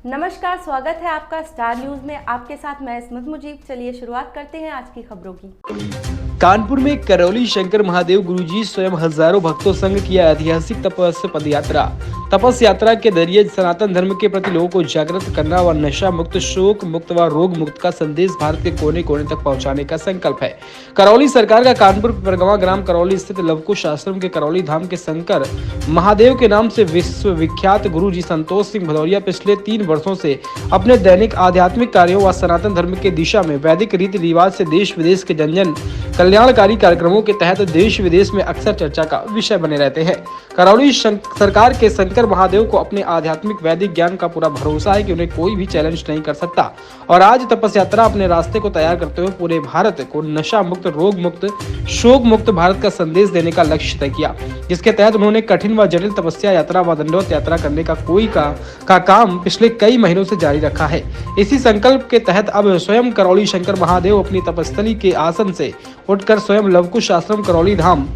नमस्कार, स्वागत है आपका स्टार न्यूज में। आपके साथ मैं इस्मत मुजीब। चलिए शुरुआत करते हैं आज की खबरों की। कानपुर में करौली शंकर महादेव गुरुजी स्वयं हजारों भक्तों संग किया ऐतिहासिक तपस्या पदयात्रा। तपस्या यात्रा के जरिए सनातन धर्म के प्रति लोगों को जागृत करना व नशा मुक्त, शोक मुक्त व रोग मुक्त का संदेश भारत के कोने कोने तक पहुंचाने का संकल्प है। करौली सरकार का कानपुर परगवा ग्राम करौली स्थित लवकुश आश्रम के करौली धाम के शंकर महादेव के नाम से विश्व विख्यात गुरु जी संतोष सिंह भदौरिया पिछले 3 वर्षों से अपने दैनिक आध्यात्मिक कार्यों व सनातन धर्म के दिशा में वैदिक रीति रिवाज से देश विदेश के जन कल्याणकारी कार्यक्रमों के तहत देश विदेश में अक्सर चर्चा का विषय बने रहते हैं। करौली सरकार के शंकर महादेव को अपने आध्यात्मिक वैदिक ज्ञान का पूरा भरोसा है कि उन्हें कोई भी चैलेंज नहीं कर सकता और आज तपस्या यात्रा अपने रास्ते को तैयार करते हुए पूरे भारत को नशा मुक्त, रोग मुक्त, शोक मुक्त भारत का संदेश देने का लक्ष्य तय किया, जिसके तहत उन्होंने कठिन व जटिल तपस्या यात्रा व दंडोत यात्रा करने का काम पिछले कई महीनों से जारी रखा है। इसी संकल्प के तहत अब स्वयं करौली शंकर महादेव अपनी तपस्थली के आसन से उठकर स्वयं लवकुश आश्रम करौली धाम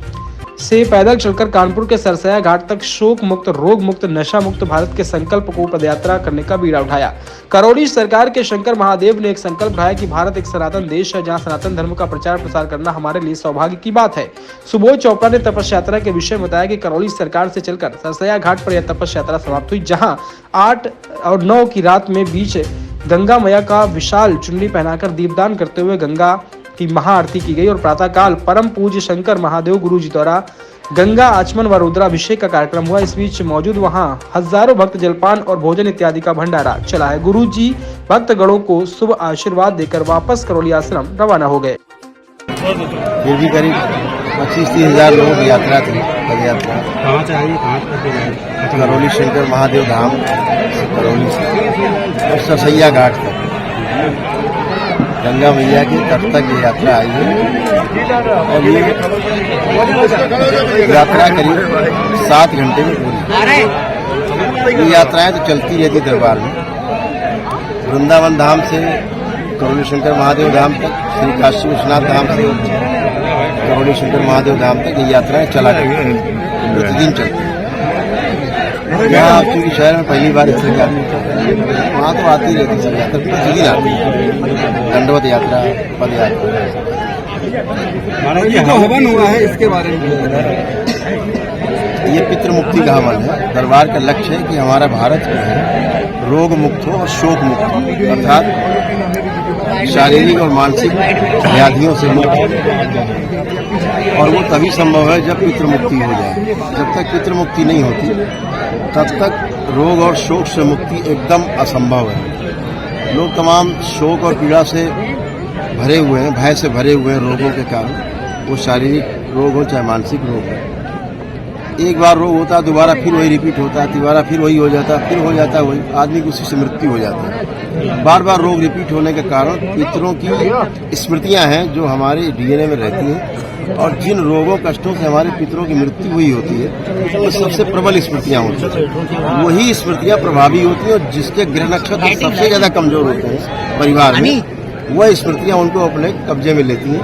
से पैदल चलकर कानपुर के सरसैया घाट तक शोक मुक्त, रोग मुक्त, नशा मुक्त भारत के संकल्प को पदयात्रा करने का बीड़ा उठाया। करौली सरकार के शंकर महादेव ने एक संकल्प उठाया कि भारत एक सनातन देश है जहां सनातन धर्म का प्रचार प्रसार करना हमारे लिए सौभाग्य की बात है। सुबोध चोपड़ा ने तपस्या यात्रा के विषय में बताया कि करौली सरकार से चलकर सरसैया घाट पर यह तपस्या यात्रा समाप्त हुई, जहाँ 8 और 9 की रात में बीच गंगा मैया का विशाल चुन्नी पहनाकर दीपदान करते हुए गंगा की महाआरती की गई और प्रातःकाल परम पूज्य शंकर महादेव गुरु जी द्वारा गंगा आचमन व रुद्राभिषेक का कार्यक्रम हुआ। इस बीच मौजूद वहां हजारों भक्त जलपान और भोजन इत्यादि का भंडारा चला है। गुरु जी भक्तगणों को शुभ आशीर्वाद देकर वापस करौली आश्रम रवाना हो गए। फिर भी करीब 25-30 हजार लोगों की यात्रा थी। पदयात्रा करौली शंकर महादेव धाम करौली से और सरसैया घाट तक गंगा मैया के तट तक ये यात्रा आई है और ये यात्रा करीब 7 घंटे में पूरी। ये यात्राएं तो चलती रहती दरबार में, वृंदावन धाम से करौली शंकर महादेव धाम तक, श्री काशी विश्वनाथ धाम से करौली शंकर महादेव धाम तक ये यात्राएं चला करती हैं, प्रतिदिन चलती हैं। यहाँ आप चूंकि शहर में पहली बार इस तरह वहाँ तो आती रहती सब यात्रा, प्रतिदिन आती है। दंडवत यात्रा, पद यात्रा, जो हवन हुआ है इसके बारे में ये पितृ मुक्ति का हवन है। दरबार का लक्ष्य है कि हमारा भारत जो है रोग मुक्त हो और शोक मुक्त हो, अर्थात शारीरिक और मानसिक व्याधियों से मुक्त हो। और वो तभी संभव है जब पितृ मुक्ति हो जाए। जब तक पितृ मुक्ति नहीं होती तब तक रोग और शोक से मुक्ति एकदम असंभव है। लोग तमाम शोक और पीड़ा से भरे हुए हैं, भय से भरे हुए हैं रोगों के कारण। वो शारीरिक रोग हो चाहे मानसिक रोग हो। एक बार रोग होता है, दोबारा फिर वही रिपीट होता है, दोबारा फिर वही हो जाता है, फिर हो जाता है वही, आदमी की उसी से मृत्यु हो जाती है। बार बार रोग रिपीट होने के कारण पितरों की स्मृतियां हैं जो हमारे डीएनए में रहती हैं और जिन रोगों कष्टों से हमारे पितरों की मृत्यु हुई होती है वो सबसे प्रबल स्मृतियां होती हैं। वही स्मृतियां प्रभावी होती हैं और जिसके ग्रह नक्षत्र सबसे ज्यादा कमजोर होते हैं परिवार में, वह स्मृतियां उनको अपने कब्जे में लेती हैं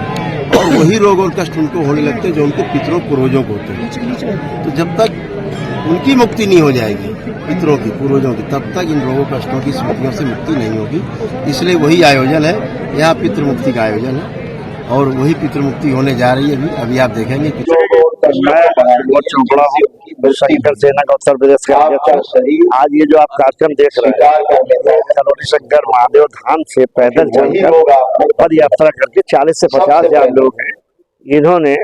और वही रोग और कष्ट उनको होने लगते हैं जो उनके पितरों पूर्वजों को होते हैं। तो जब तक उनकी मुक्ति नहीं हो जाएगी पितरों की, पूर्वजों की, तब तक इन रोगों कष्टों की स्मृतियों से मुक्ति नहीं होगी। इसलिए वही आयोजन है, यहाँ पितृ मुक्ति का आयोजन है और वही पितृ मुक्ति होने जा रही है। अभी आप देखेंगे। मैं सुबोध चोपड़ा हूँ, शंकर सेना का उत्तर प्रदेश का अध्यक्ष। आज ये जो आप कार्यक्रम देख रहे हैं, करौली शंकर महादेव धाम से पैदल चलकर पद यात्रा करके 40 से 50 हजार लोग हैं। इन्होंने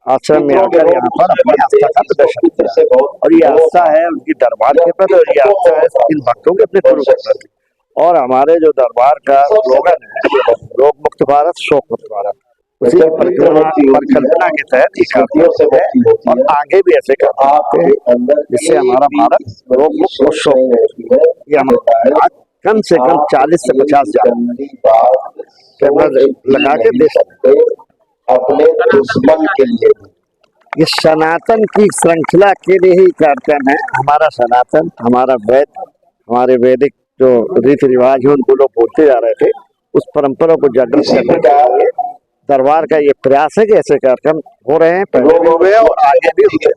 आश्रम में आकर यहाँ पर अपनी आस्था का प्रदर्शन किया और ये आस्था है उनकी दरबार के प्रति और ये आस्था है इन भक्तों के अपने गुरु के प्रति। और हमारे जो दरबार का स्लोगन है रोग मुक्त भारत, शोक मुक्त भारत, उसी परिकल्पना के तहत ये कार्यक्रम है और आगे भी ऐसे करते हैं जिससे हमारा भारत रोग मुक्त और शोक मुक्त। ये हमारा कम से कम 40 से 50 कैमरा लगा के देश अपने दुश्मन के लिए ये सनातन की श्रृंखला के लिए ही कार्यक्रम है। हमारा सनातन, हमारा वेद, हमारे वैदिक जो रीति रिवाज है उनको लोग बोलते जा रहे थे, उस परंपरा को जागृत करने के लिए दरबार का ये प्रयास है कि ऐसे कार्यक्रम हो रहे हैं, पहले भी हुए और आगे भी होंगे।